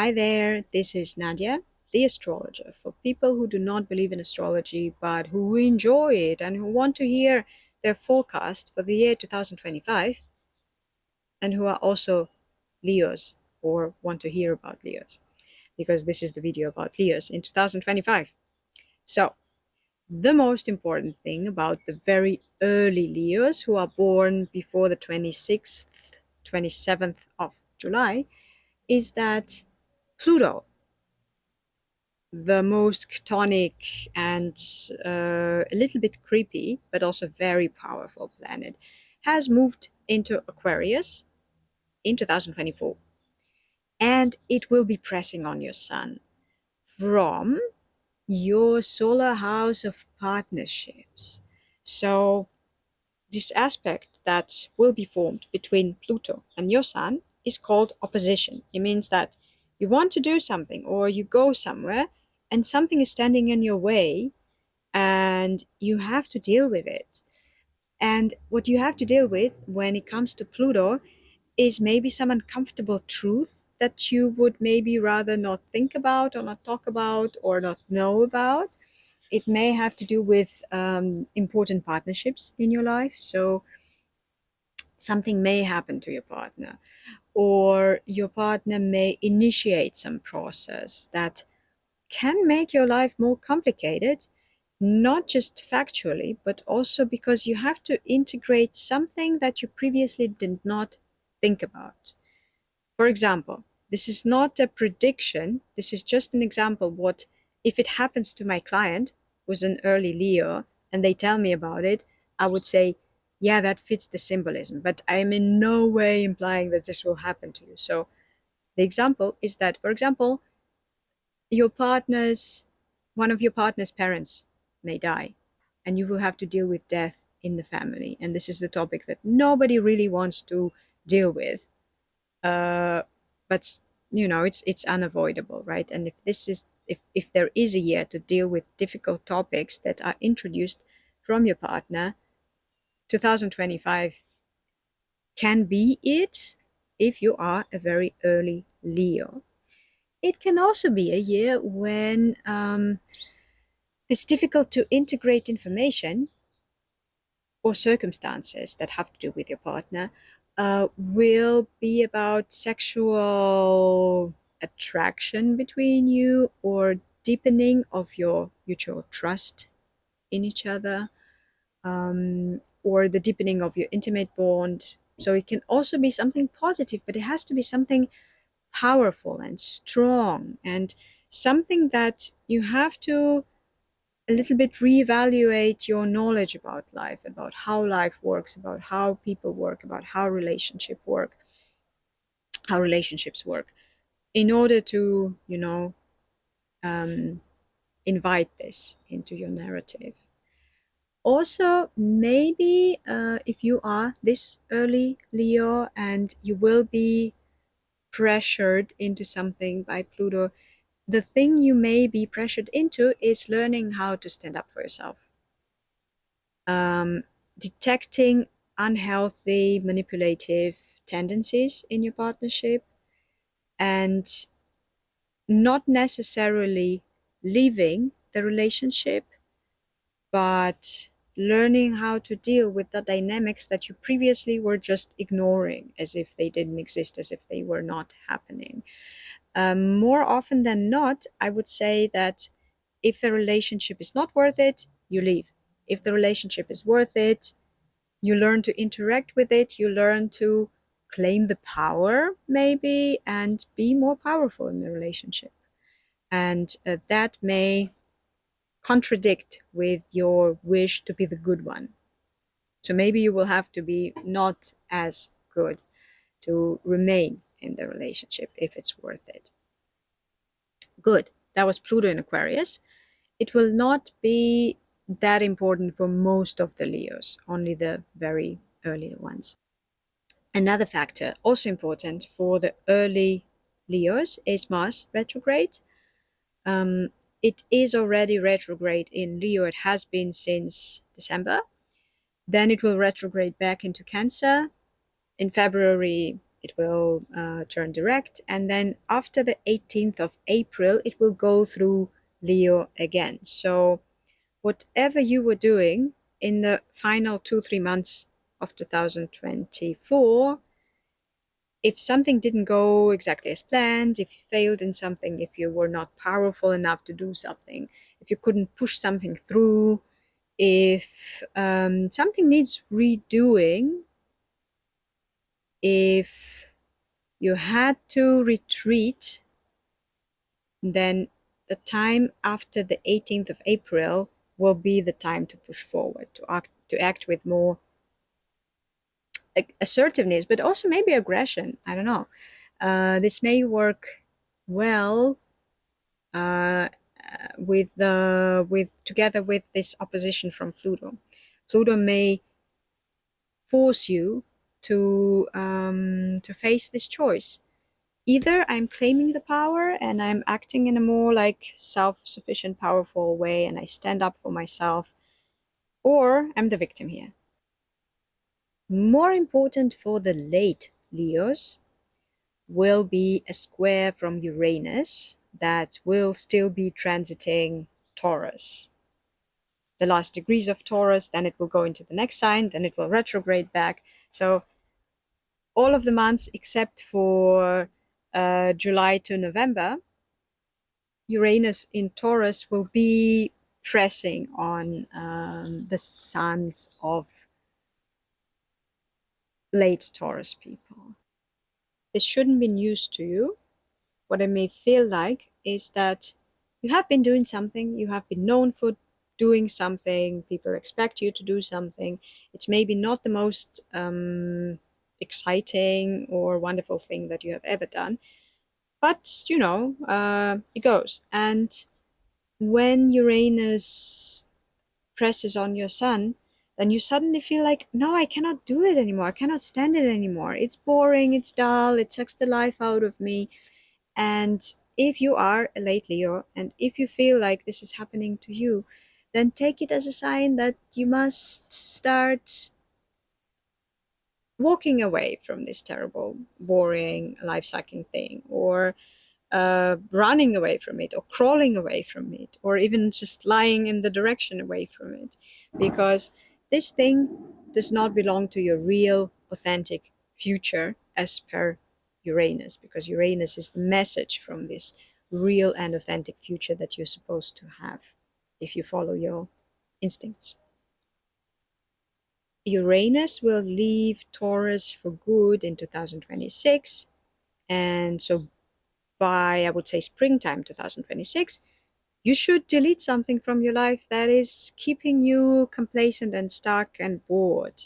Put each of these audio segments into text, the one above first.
Hi there, this is Nadia, the astrologer, for people who do not believe in astrology but who enjoy it and who want to hear their forecast for the year 2025 and who are also Leos or want to hear about Leos because this is the video about Leos in 2025. So, the most important thing about the very early Leos who are born before the 26th, 27th of July is that Pluto, the most chthonic and a little bit creepy, but also very powerful planet, has moved into Aquarius in 2024. And it will be pressing on your sun from your solar house of partnerships. So, this aspect that will be formed between Pluto and your sun is called opposition. It means that you want to do something or you go somewhere and something is standing in your way and you have to deal with it. And what you have to deal with when it comes to Pluto is maybe some uncomfortable truth that you would maybe rather not think about or not talk about or not know about. It may have to do with important partnerships in your life. So something may happen to your partner, or your partner may initiate some process that can make your life more complicated, not just factually, but also because you have to integrate something that you previously did not think about. For example, this is not a prediction, this is just an example. What if it happens to my client who's an early Leo and they tell me about it, I would say, yeah, that fits the symbolism, but I am in no way implying that this will happen to you. So the example is that, for example, your partner's one of your partner's parents may die and you will have to deal with death in the family, and this is the topic that nobody really wants to deal with, uh, but it's unavoidable, right? And if there is a year to deal with difficult topics that are introduced from your partner, 2025 can be it if you are a very early Leo. It can also be a year when it's difficult to integrate information or circumstances that have to do with your partner. Will be about sexual attraction between you or deepening of your mutual trust in each other, or the deepening of your intimate bond. So it can also be something positive, but it has to be something powerful and strong and something that you have to a little bit reevaluate your knowledge about life, about how life works, about how people work, about how relationships work, in order to, um, invite this into your narrative. Also, maybe if you are this early Leo and you will be pressured into something by Pluto, the thing you may be pressured into is learning how to stand up for yourself. Detecting unhealthy, manipulative tendencies in your partnership, and not necessarily leaving the relationship, but learning how to deal with the dynamics that you previously were just ignoring as if they didn't exist, as if they were not happening. More often than not, I would say that if the relationship is not worth it, you leave. If the relationship is worth it, you learn to interact with it, you learn to claim the power, maybe, and be more powerful in the relationship. And that may contradict with your wish to be the good one. So maybe you will have to be not as good to remain in the relationship if it's worth it. Good. That was Pluto in Aquarius. It will not be that important for most of the Leos, only the very early ones. Another factor, also important for the early Leos, is Mars retrograde. It is already retrograde in Leo. It has been since December. Then it will retrograde back into Cancer in February, it will turn direct, and then after the 18th of April, it will go through Leo again. So whatever you were doing in the final 2-3 months of 2024, if something didn't go exactly as planned, if you failed in something, if you were not powerful enough to do something, if you couldn't push something through, if something needs redoing, if you had to retreat, then the time after the 18th of April will be the time to push forward, to act with more assertiveness, but also maybe aggression. I don't know. This may work well uh, with together with this opposition from Pluto. Pluto may force you to face this choice. Either I'm claiming the power and I'm acting in a more like self-sufficient, powerful way, and I stand up for myself, or I'm the victim here. More important for the late Leos will be a square from Uranus that will still be transiting Taurus. The last degrees of Taurus, then it will go into the next sign, then it will retrograde back. So all of the months except for July to November, Uranus in Taurus will be pressing on the suns of late Taurus people. This shouldn't be news to you. What it may feel like is that you have been doing something, you have been known for doing something, people expect you to do something. It's maybe not the most exciting or wonderful thing that you have ever done, but it goes. And when Uranus presses on your sun, then you suddenly feel like, no, I cannot do it anymore. I cannot stand it anymore. It's boring, it's dull, it sucks the life out of me. And if you are a late Leo, and if you feel like this is happening to you, then take it as a sign that you must start walking away from this terrible, boring, life sucking thing, or running away from it, or crawling away from it, or even just lying in the direction away from it, because this thing does not belong to your real, authentic future as per Uranus, because Uranus is the message from this real and authentic future that you're supposed to have if you follow your instincts. Uranus will leave Taurus for good in 2026, and so by, I would say, springtime 2026, you should delete something from your life that is keeping you complacent and stuck and bored.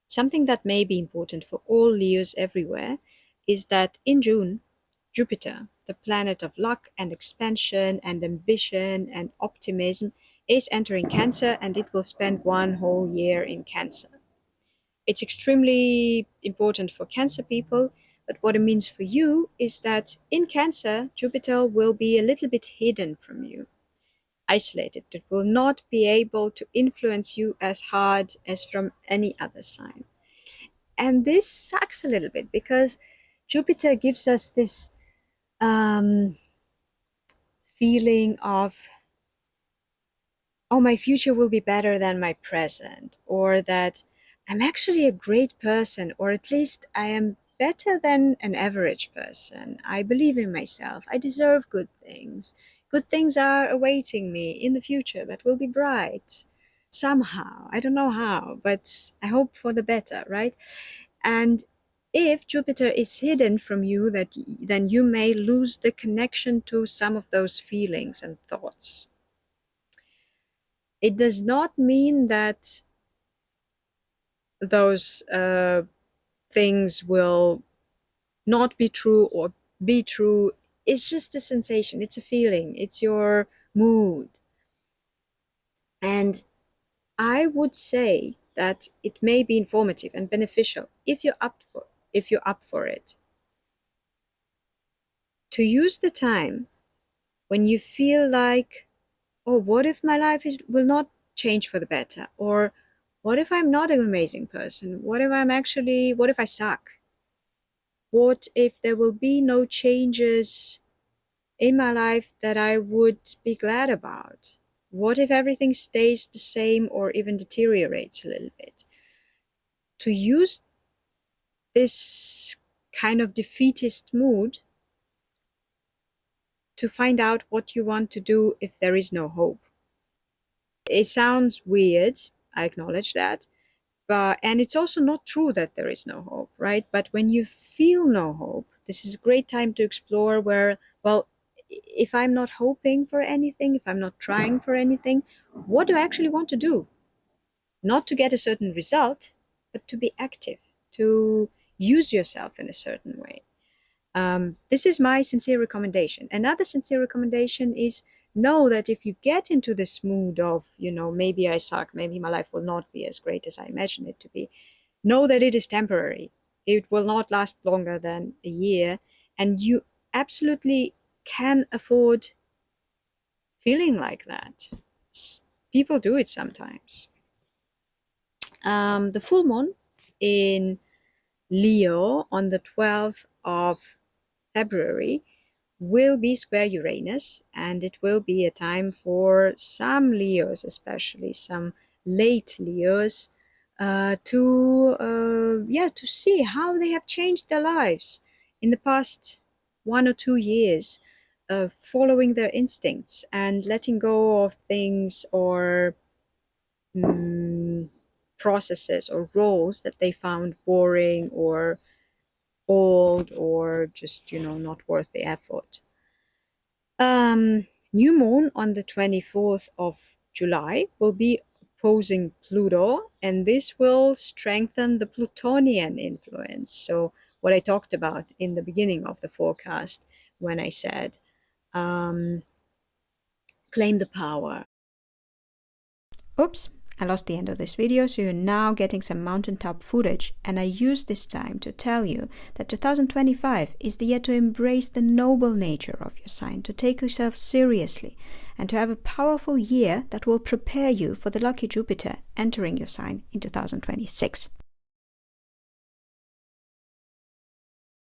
Something that may be important for all Leos everywhere is that in June, Jupiter, the planet of luck and expansion and ambition and optimism, is entering Cancer, and it will spend one whole year in Cancer. It's extremely important for Cancer people, but what it means for you is that in Cancer, Jupiter will be a little bit hidden from you, isolated. It will not be able to influence you as hard as from any other sign. And this sucks a little bit because Jupiter gives us this um, feeling of, oh, my future will be better than my present, or that I'm actually a great person, or at least I am better than an average person. I believe in myself. I deserve good things. Good things are awaiting me in the future that will be bright. Somehow. I don't know how, but I hope for the better, right? And if Jupiter is hidden from you, then you may lose the connection to some of those feelings and thoughts. It does not mean that those things will not be true or be true. It's just a sensation, it's a feeling, it's your mood. And I would say that it may be informative and beneficial if you're up for it, to use the time when you feel like, oh, what if my life will not change for the better? Or what if I'm not an amazing person? What if I suck? What if there will be no changes in my life that I would be glad about? What if everything stays the same or even deteriorates a little bit? To use this kind of defeatist mood to find out what you want to do if there is no hope. It sounds weird, I acknowledge that, and it's also not true that there is no hope, right? But when you feel no hope, this is a great time to explore where, well, if I'm not hoping for anything, if I'm not trying for anything, what do I actually want to do? Not to get a certain result, but to be active, to use yourself in a certain way. This is my sincere recommendation. Another sincere recommendation is know that if you get into this mood of, maybe I suck, maybe my life will not be as great as I imagine it to be, know that it is temporary. It will not last longer than a year, and you absolutely can afford feeling like that. People do it sometimes. The full moon in Leo on the 12th of February will be square Uranus, and it will be a time for some Leos, especially some late Leos, to see how they have changed their lives in the past 1 or 2 years, following their instincts and letting go of things or processes or roles that they found boring or old or just not worth the effort. New moon on the 24th of July will be opposing Pluto, and this will strengthen the Plutonian influence. So what I talked about in the beginning of the forecast when I said claim the power. Oops, I lost the end of this video, so you're now getting some mountaintop footage, and I use this time to tell you that 2025 is the year to embrace the noble nature of your sign, to take yourself seriously, and to have a powerful year that will prepare you for the lucky Jupiter entering your sign in 2026.